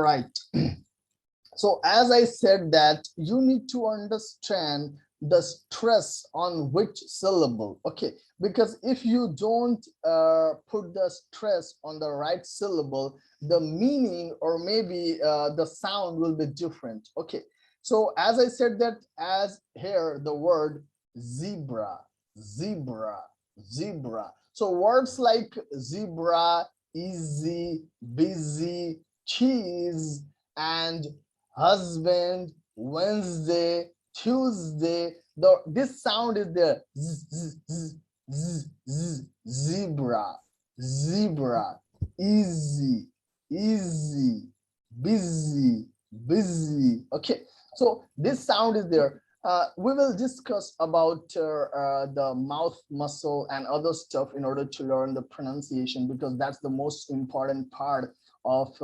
right. So as I said that you need to understand the stress on which syllable. Okay, because if you don't put the stress on the right syllable, the meaning or maybe the sound will be different. Okay, so as I said that, as here the word zebra, zebra, zebra. So words like zebra, easy, busy, cheese, and husband, Wednesday, Tuesday. This sound is there. Zebra, zebra, easy, easy, busy, busy. Okay, so this sound is there. We will discuss about the mouth muscle and other stuff in order to learn the pronunciation, because that's the most important part of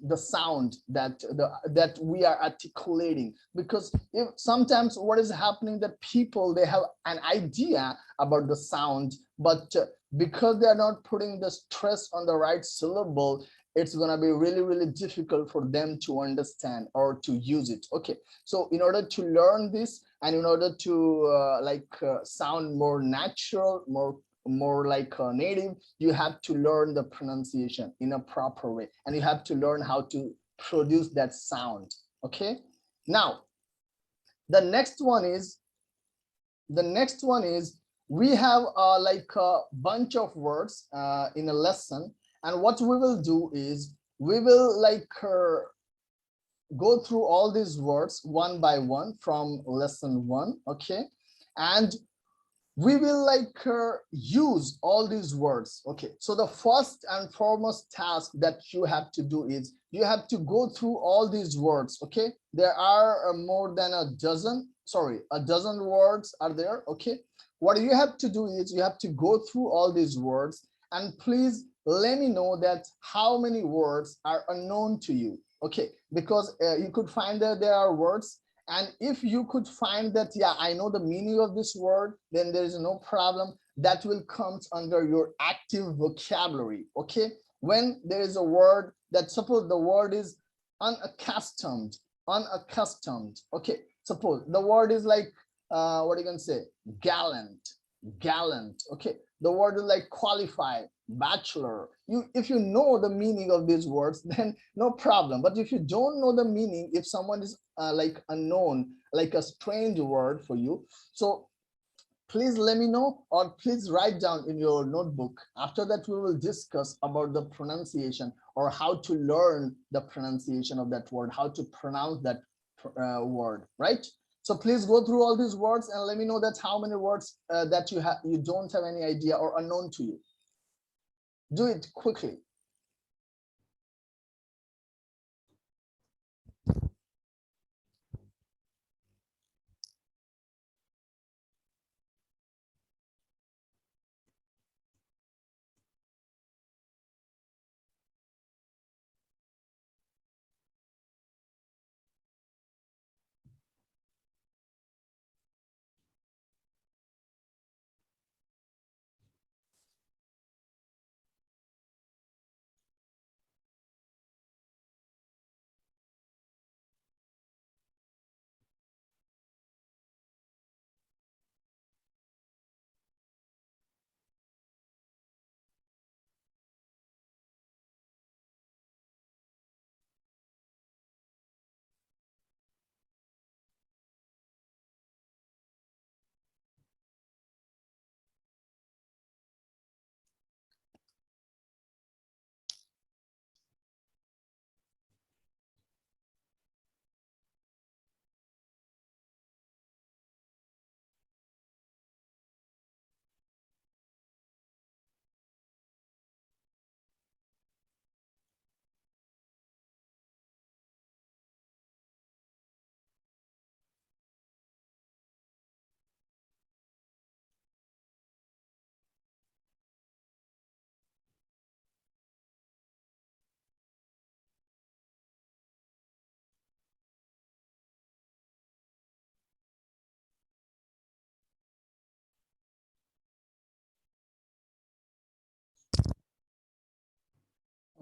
the sound that we are articulating. Because if sometimes what is happening, that people, they have an idea about the sound, but because they are not putting the stress on the right syllable, it's going to be really really difficult for them to understand or to use it. Okay, so in order to learn this, and in order to sound more natural, more like a native, you have to learn the pronunciation in a proper way, and you have to learn how to produce that sound. Okay, now the next one is we have like a bunch of words in a lesson, and what we will do is we will go through all these words one by one from lesson 1. Okay, and we will use all these words. Okay, so the first and foremost task that you have to do is you have to go through all these words. Okay, there are more than a dozen words are there. Okay, what you have to do is you have to go through all these words, and please let me know that how many words are unknown to you. Okay, because you could find that there are words, and if you could find that, yeah, I know the meaning of this word, then there is no problem. That will come under your active vocabulary. Okay, when there is a word that, suppose the word is unaccustomed, unaccustomed. Okay, suppose the word is like what you can say, gallant, gallant. Okay, the word is like qualified, bachelor. You, if you know the meaning of these words, then no problem. But if you don't know the meaning, if someone is like unknown, like a strange word for you, so please let me know, or please write down in your notebook. After that, we will discuss about the pronunciation, or how to learn the pronunciation of that word, how to pronounce that word, right? So please go through all these words and let me know that how many words that you don't have any idea or unknown to you. Do it quickly.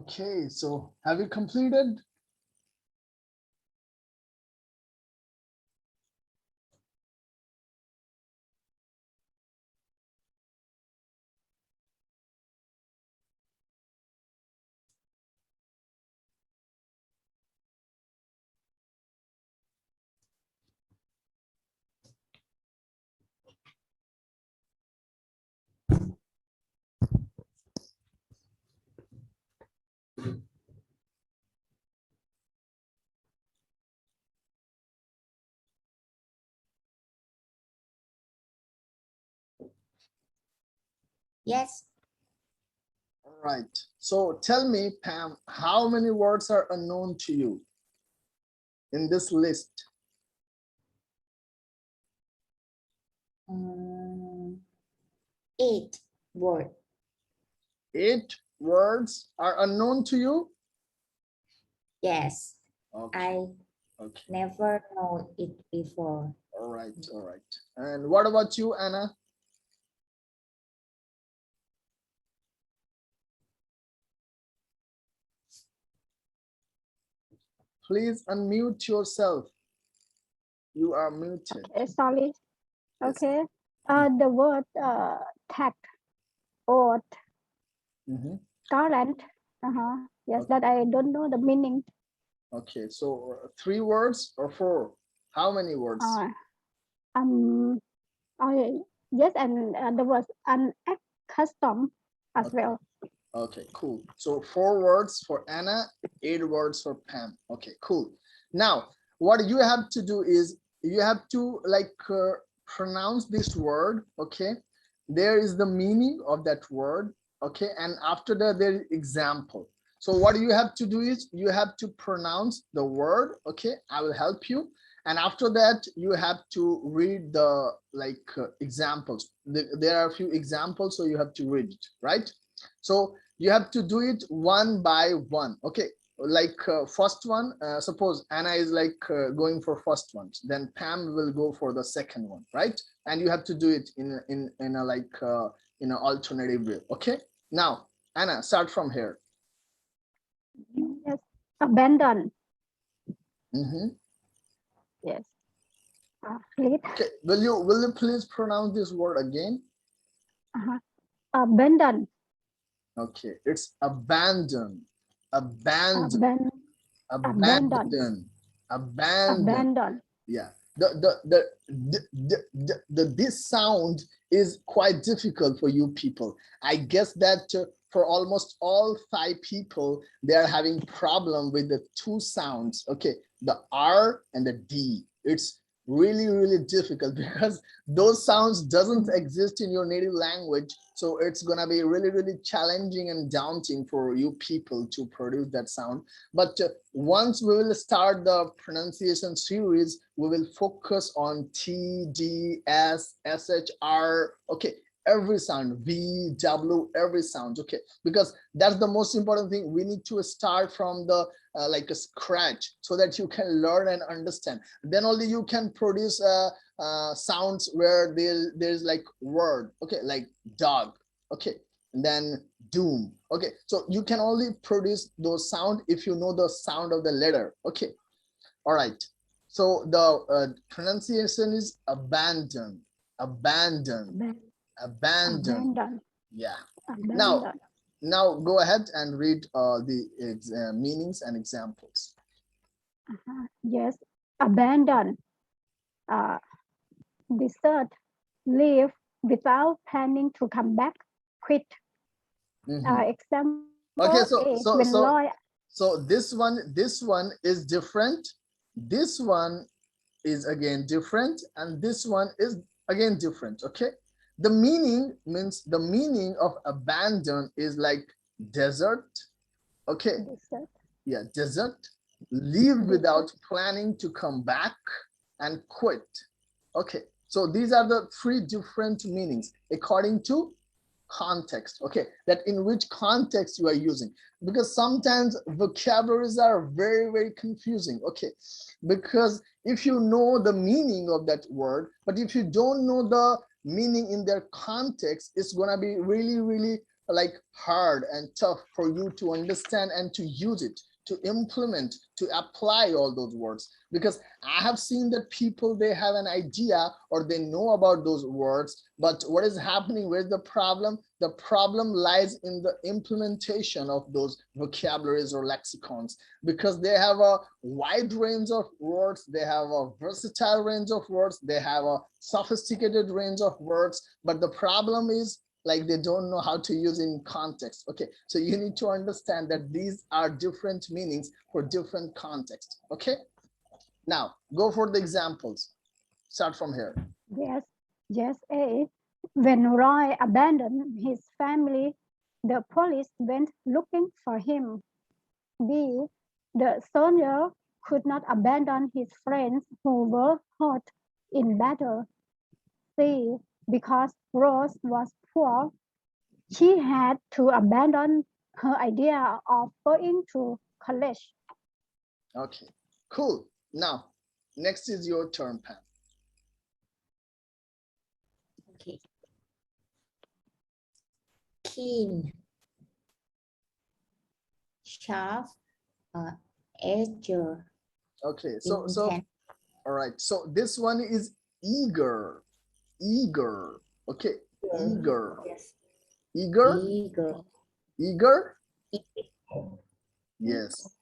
Okay, so have you completed? Yes. All right. So tell me, Pam, how many words are unknown to you in this list? Um, 8 word. 8 words are unknown to you? Yes. Okay, I okay. never know it before. All right, all right. And what about you, Anna? Please unmute yourself. You are muted. Okay, sorry. Yes. Okay. The word tag or Mhm. talent. Yes, Okay. that I don't know the meaning. Okay, so 3 words or 4? How many words? Uh, um, I yes, and the word unaccustomed as Okay, well. okay, cool. So 4 words for Anna, 8 words for Pam. Okay, cool. Now, what you have to do is you have to like pronounce this word, okay? There is the meaning of that word, okay? And after that, there is example. So what you have to do is you have to pronounce the word, okay? I will help you. And after that, you have to read the like examples. There are a few examples, so you have to read it, right? So you have to do it one by one, okay? Like first one, suppose Anna is like going for first one, then Pam will go for the second one, right? And you have to do it in a like in an alternative way, okay? Now, Anna, start from here. Yes, abandon. Mm-hmm. Yes, lead. Okay, will you please pronounce this word again? Uh-huh. Abandon. Okay, it's abandon, abandon, Aban abandon. abandon, abandon. Abandon. Yeah, the this sound is quite difficult for you people. I guess that for almost all 5 people, they are having problem with the 2 sounds, okay, the R and the D. It's really difficult because those sounds doesn't exist in your native language, so it's gonna be really challenging and daunting for you people to produce that sound. But once we will start the pronunciation series, we will focus on T, D, S, SH, R, okay, every sound, V, W, every sound, okay, because that's the most important thing. We need to start from the like a scratch so that you can learn and understand. Then only you can produce sounds where there's like word, okay, like dog, okay, and then doom, okay, so you can only produce those sound if you know the sound of the letter, okay. All right, so the pronunciation is abandon, abandon, Aban- abandon. Abandon. Yeah. Now, Abandon. go ahead and read the meanings and examples. Yes, abandon. Uh, desert. Leave without planning to come back. Quit. Mhm. Example Okay, A. When lawyer. so this one is different. This one is again different, and this one is again different, okay. The meaning means the meaning of abandon is like desert, okay. Desert. Yeah, desert, leave without Desert. planning to come back, and quit, okay. So these are the 3 different meanings according to context, okay, that in which context you are using, because sometimes vocabularies are very confusing, okay, because if you know the meaning of that word, but if you don't know the meaning in their context, it's gonna be really like hard and tough for you to understand and to use it, to implement, to apply all those words. Because I have seen that people, they have an idea or they know about those words, but what is happening, where's the problem? The problem lies in the implementation of those vocabularies or lexicons, because they have a wide range of words, they have a versatile range of words, they have a sophisticated range of words, but the problem is like they don't know how to use in context. Okay, so you need to understand that these are different meanings for different contexts. Okay, now go for the examples. Start from here. Yes. Yes. A. When Roy abandoned his family, the police went looking for him. B. The soldier could not abandon his friends who were hurt in battle. C. Because Rose was poor, she had to abandon her idea of going to college. Okay, cool. Now next is your turn, Pam. Okay. Keen, sharp, edge, Okay, so intense. all right, so this one is eager. Eager. Okay, eager. Yes. Eager. Eager. Eager. Eager. Yes.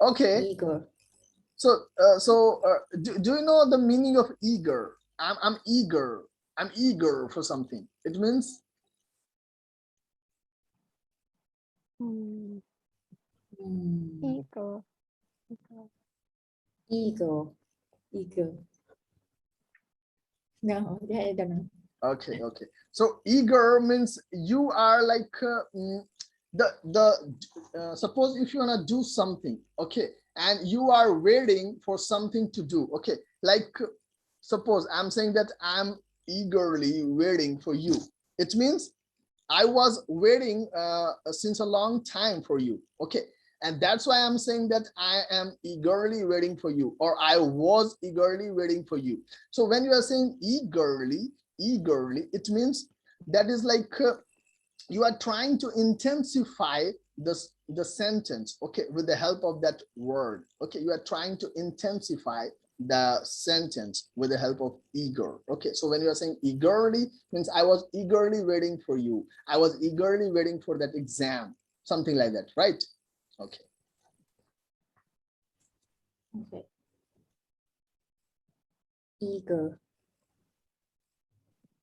Okay, Eager. so do you know the meaning of eager? I'm eager. I'm eager for something. It means Hmm, Mm. Eagle. Eagle. Eagle. Eagle. No, I don't know. okay, okay. So eager means you are like suppose if you wanna do something, okay, and you are waiting for something to do, okay, like suppose I'm saying that I'm eagerly waiting for you. It means I was waiting since a long time for you. Okay. And that's why I'm saying that I am eagerly waiting for you, or I was eagerly waiting for you. So when you are saying eagerly, it means that is like you are trying to intensify the sentence, okay, with the help of that word. Okay, you are trying to intensify the sentence with the help of eager. Okay, so when you are saying eagerly, means I was eagerly waiting for you, I was eagerly waiting for that exam, something like that, right? Okay. Okay. Eager.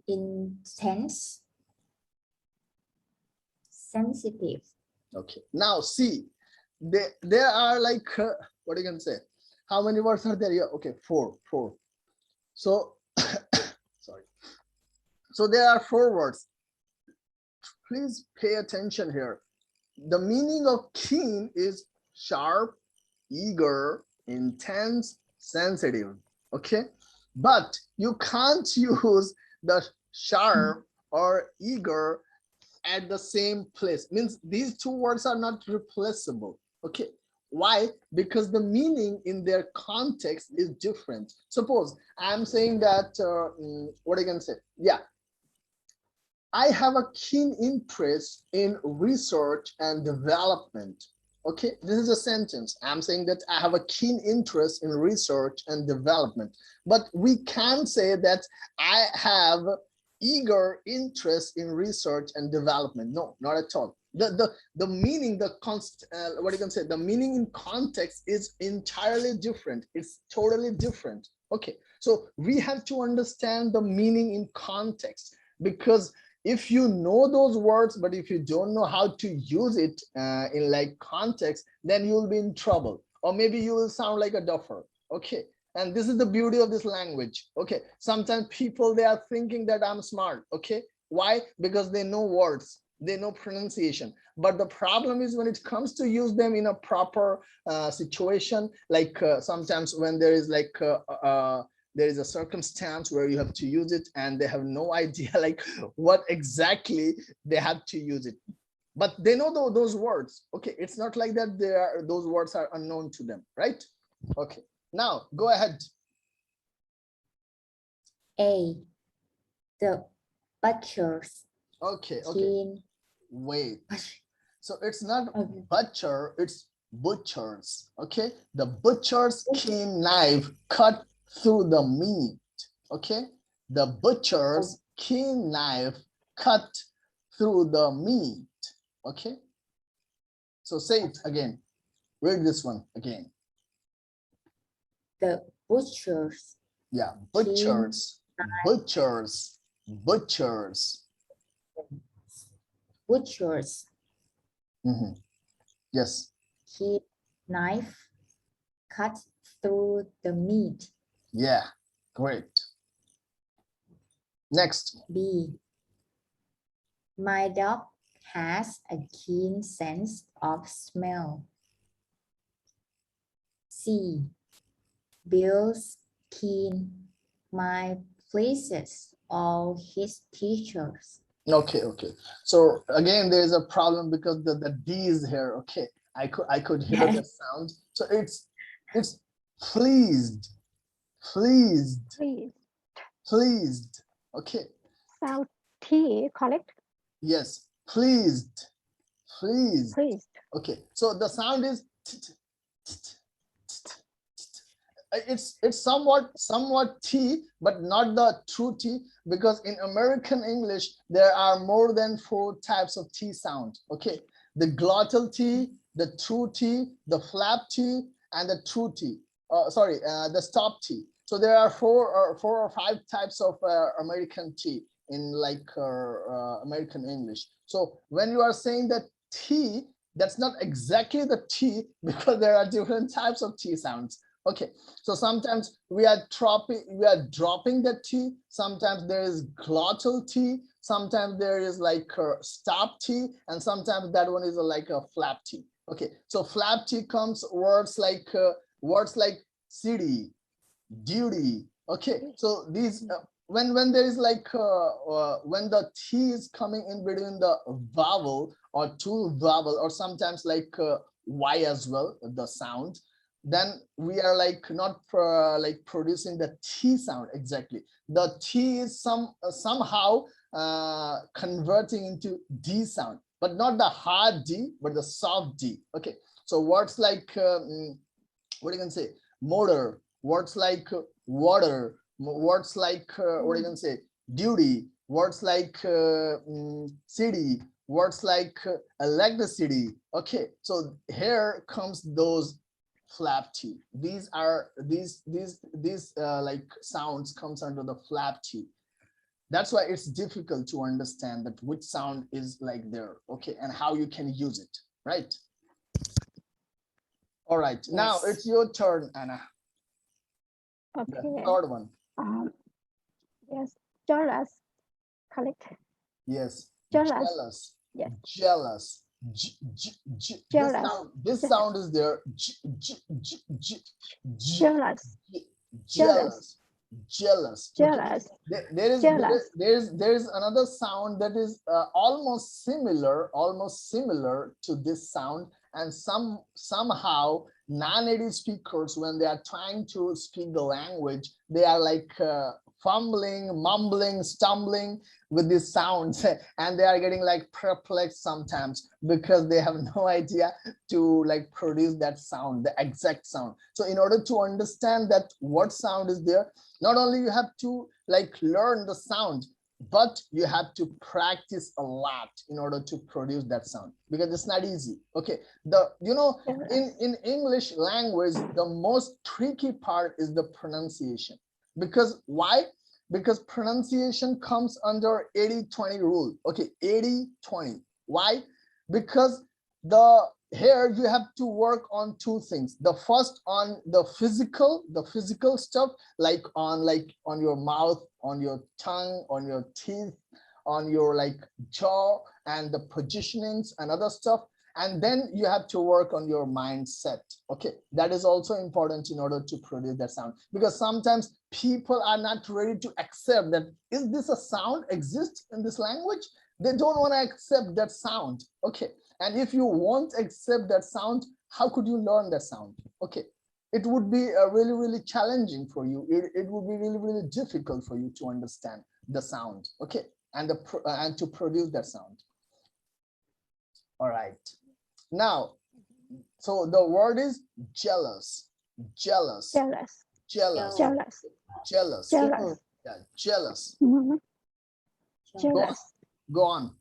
Intense. Sensitive. Okay, now see, there are like what you can say, how many words are there here? Okay, four. So sorry, so there are 4 words. Please pay attention here. The meaning of keen is sharp, eager, intense, sensitive. Okay, but you can't use the sharp or eager at the same place. Means these 2 words are not replaceable. Okay, why? Because the meaning in their context is different. Suppose I'm saying that what I can say, yeah, I have a keen interest in research and development. Okay, this is a sentence. I'm saying that I have a keen interest in research and development. But we can say that I have eager interest in research and development. No, not at all. The meaning, what you can say, the meaning in context is entirely different. It's totally different. Okay, so we have to understand the meaning in context, because if you know those words, but if you don't know how to use it in like context, then you will be in trouble, or maybe you will sound like a duffer. Okay, and this is the beauty of this language. Okay, sometimes people, they are thinking that I'm smart. Okay, why? Because they know words, they know pronunciation, but the problem is when it comes to use them in a proper situation, like sometimes when there is like there is a circumstance where you have to use it and they have no idea like what exactly they have to use it, but they know those words. Okay, it's not like that those words are unknown to them, right? Okay, now go ahead. A. The butchers. Okay. Keen. wait. So it's not Okay. butcher, it's butchers. Okay, the butcher's keen knife cut through the meat. Okay, the butcher's keen knife cut through the meat. Okay, so say it again. Read this one again. The butchers. Yeah, butchers, butchers, butchers. Butchers. Yes. Key knife cut through the meat. Yeah, great. Next. B. My dog has a keen sense of smell. C. Bill's keen my places all his teachers. Okay, okay. So again, there is a problem because the D is here. Okay, I could hear the sound. So it's pleased, pleased, Please. pleased. Okay. Sound T, correct? Yes, pleased, pleased. Pleased. Okay, so the sound is it's somewhat T, but not the true T, because in American English there are more than 4 types of T sound. Okay, the glottal T, the true T, the flap T, and the true T. The stop T. So there are 4 or 5 types of American T in American English. So when you are saying that T, that's not exactly the T, because there are different types of T sounds. Okay, so sometimes we are dropping the T, sometimes there is glottal T, sometimes there is like a stop T, and sometimes that one is like a flap T. Okay, so flap T comes words like city, duty. Okay, so these when there is like when the T is coming in between the vowel or two vowel, or sometimes like Y as well, the sound, then we are like not producing the T sound exactly. The T is somehow converting into D sound, but not the hard D, but the soft D. Okay, so words like what you can say, motor, words like water, words like what you can say, duty, words like city, words like electricity. Okay, so here comes those flap T. These are these like sounds comes under the flap T. That's why it's difficult to understand that which sound is like there. Okay, and how you can use it, right? All right, yes. Now it's your turn, Anna. Okay. The third one. Yes, jealous, correct? Yes, jealous. Jealous. Yes. Jealous. Jealous. This sound is there. Jealous. Jealous. Jealous. Jealous. Okay. There is another sound that is almost similar to this sound, and somehow non-native speakers, when they are trying to speak the language, they are like fumbling, mumbling, stumbling with these sounds, and they are getting like perplexed sometimes because they have no idea to like produce that sound, the exact sound. So in order to understand that what sound is there, not only you have to like learn the sound, but you have to practice a lot in order to produce that sound, because it's not easy. Okay, in English language, the most tricky part is the pronunciation. Because why? Because pronunciation comes under 80-20 rule. Okay, 80-20. Why? Because here you have to work on 2 things. The first, on the physical stuff, like on your mouth, on your tongue, on your teeth, on your like jaw, and the positionings and other stuff. And then you have to work on your mindset. Okay, that is also important in order to produce that sound, because sometimes people are not ready to accept that is this a sound exists in this language. They don't want to accept that sound. Okay, and if you won't accept that sound, how could you learn that sound? Okay, it would be really, really challenging for you. It would be really, really difficult for you to understand the sound. Okay, and to produce that sound. All right. Now, so the word is jealous, jealous, jealous, jealous, jealous, jealous. jealous. Yeah, jealous. Mhm. Go, Jealous. go on.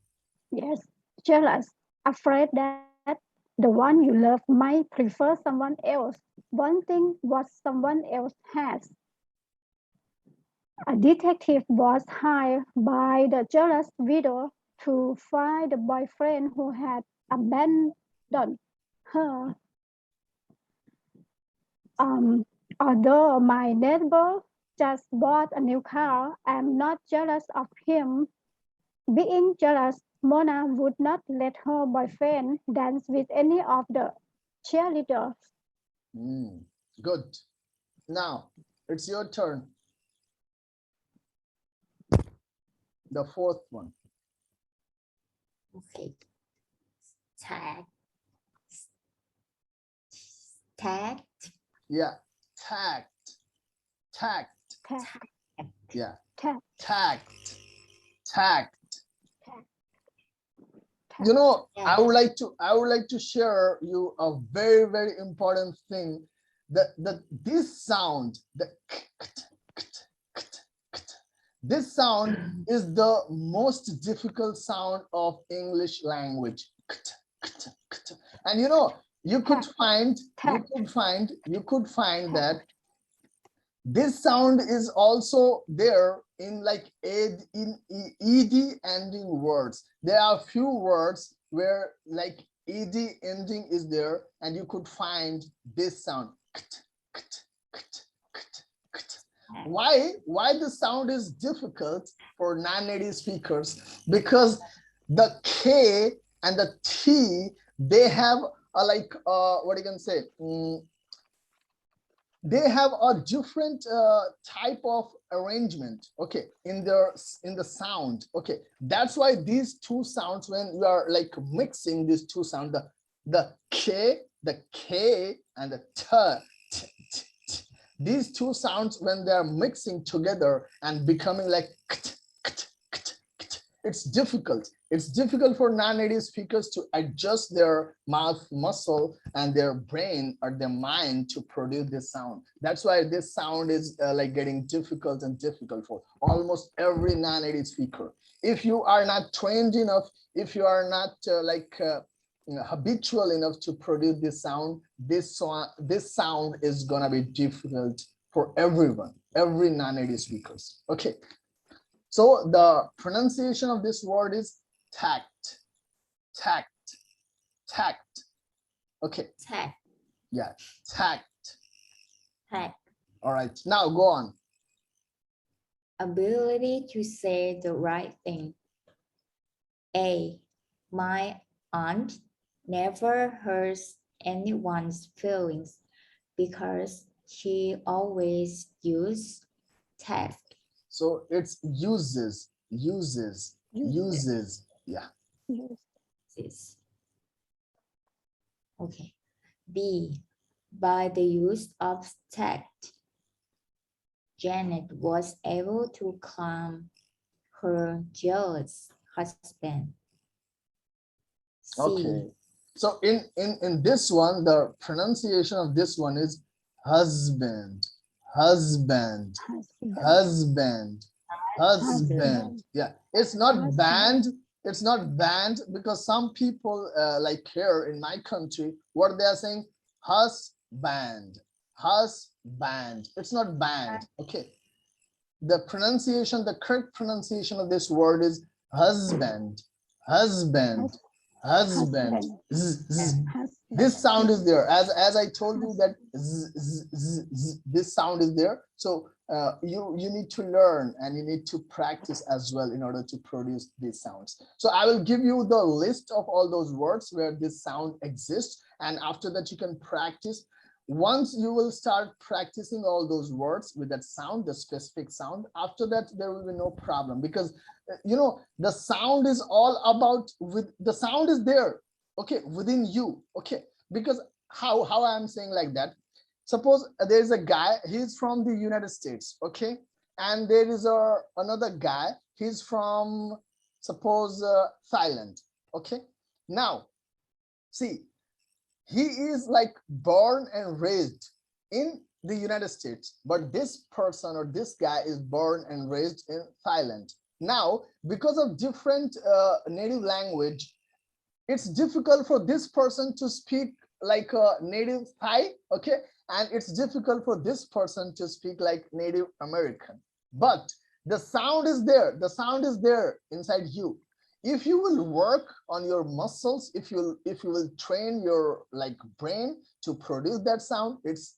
Yes, jealous. Afraid that the one you love might prefer someone else, wanting what someone else has. A detective was hired by the jealous widow to find the boyfriend who had abandoned her. Um, Although my neighbor just bought a new car, I'm not jealous of him. Being jealous, Mona would not let her boyfriend dance with any of the cheerleaders. Good. Now, it's your turn. The fourth one. Okay. Tag. Tag. Yeah, tact, tact. Tact, Yeah, tact, tact, tact. tact, You tact. know, Yeah. I would like to share you a very, very important thing. That this sound, this sound is the most difficult sound of English language. And you know, you could find, you could find that this sound is also there in like ed ending words. There are few words where like ed ending is there, and you could find this sound. Why the sound is difficult for non-native speakers? Because the K and the T, they have a like what you can say, they have a different type of arrangement, okay, in the sound. Okay, that's why these two sounds, when you are like mixing these two sounds, the K, and the t, these two sounds, when they are mixing together and becoming like it's difficult. It's difficult for non-native speakers to adjust their mouth muscle and their brain or their mind to produce this sound. That's why this sound is like getting difficult and difficult for almost every non-native speaker. If you are not trained enough, if you are not habitual enough to produce this sound, this sound is gonna be difficult for everyone, every non-native speakers. Okay, so the pronunciation of this word is tact, tact, tact. Okay. Tag. Yeah, tact. Tag. All right, now go on. Ability to say the right thing. A. My aunt never hurts anyone's feelings because she always uses tact. So it's uses. Yeah. This. Okay. B. By the use of tact, Janet was able to calm her jealous husband. C. Okay. So in this one, the pronunciation of this one is husband, husband, husband, husband. Yeah, it's not band. It's not band, because some people like here in my country, what they are saying, husband, husband. It's not band. Okay. The pronunciation, the correct pronunciation of this word is husband, husband, husband. This sound is there, as I told you that this sound is there. So you need to learn and you need to practice as well in order to produce these sounds. So I will give you the list of all those words where this sound exists, and after that you can practice. Once you will start practicing all those words with that sound, the specific sound, after that there will be no problem, because you know the sound is all about, with the sound is there, okay, within you. Okay, because how I'm saying like that, suppose there's a guy, he's from the United States, okay, and there is another guy, he's from, suppose Thailand, okay. Now See, he is like born and raised in the United States, but this person or this guy is born and raised in Thailand. Now, because of different native language, it's difficult for this person to speak like a native Thai, okay, and it's difficult for this person to speak like Native American. But the sound is there. The sound is there inside you. If you will work on your muscles, if you will train your like brain to produce that sound, it's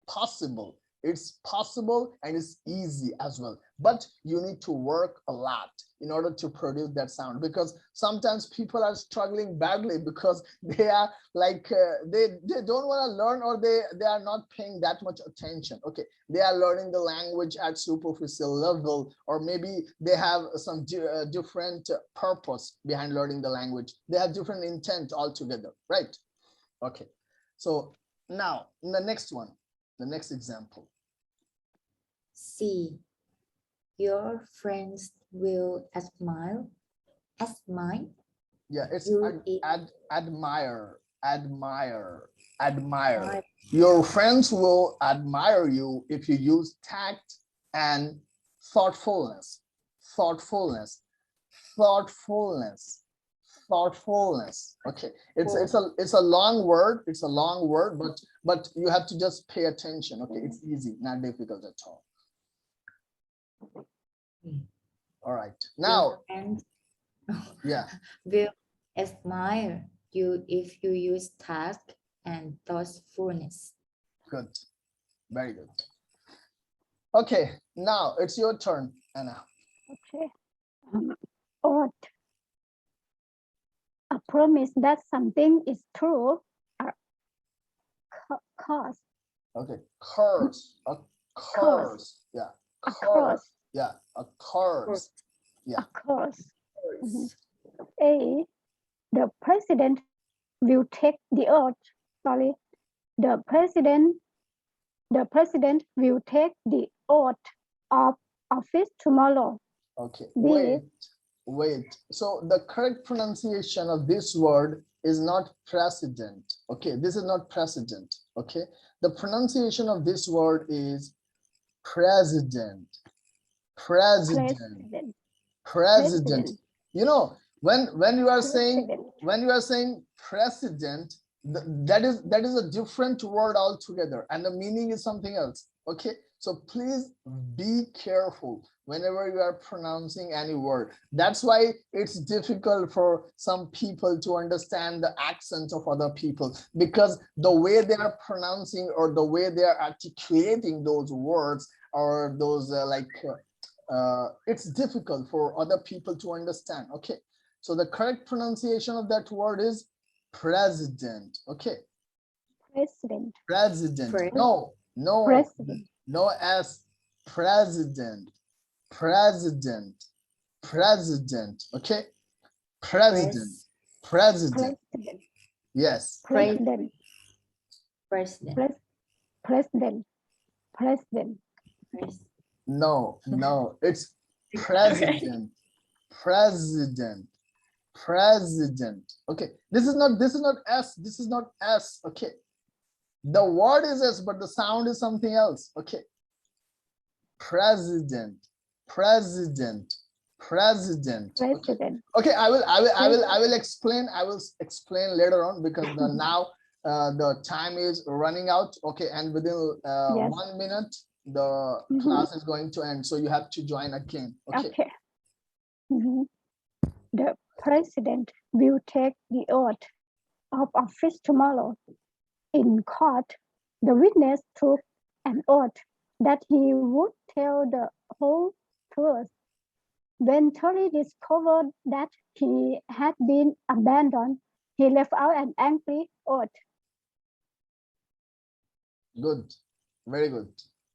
possible. It's possible and it's easy as well. But you need to work a lot in order to produce that sound, because sometimes people are struggling badly because they are like they don't want to learn, or they are not paying that much attention. Okay, they are learning the language at superficial level, or maybe they have some different purpose behind learning the language. They have different intent altogether, right? Okay, so now the next one, the next example. C. Your friends will admire. Yeah, it's You admire, admire. Your friends will admire you if you use tact and thoughtfulness, thoughtfulness, thoughtfulness, thoughtfulness. Okay, it's a long word. It's a long word, but you have to just pay attention. Okay, it's easy, not difficult at all. All right, now, and yeah, will admire you if you use task and thoughtfulness. good, very good. Okay, now it's your turn, Anna. Okay. Oath. A promise that something is true. Cause. Okay, curse, a curse, yeah, A curse, curse. yeah, a curse, yeah. A curse. A. The president will take the oath. Sorry. The president will take the oath of office tomorrow. Okay, B. wait. So the correct pronunciation of this word is not president. Okay, this is not president. Okay, the pronunciation of this word is president. President. President. You know, when you are saying president, that is a different word altogether, and the meaning is something else. Okay, so please be careful whenever you are pronouncing any word. That's why it's difficult for some people to understand the accent of other people, because the way they are pronouncing or the way they are articulating those words or those it's difficult for other people to understand. Okay, so the correct pronunciation of that word is president. Okay, president. No President. no s. President, president, president. Okay, president. Yes, President. no, it's president, president. Okay, this is not s. This is not s. Okay, the word is s, but the sound is something else. Okay, president. Okay, I will explain. I will explain later on, because now the time is running out. Okay, and within 1 minute the class is going to end, so you have to join again. Okay. The president will take the oath of office tomorrow. In court, the witness took an oath that he would tell the whole truth. When Terry discovered that he had been abandoned, he left out an angry oath. Good, very good.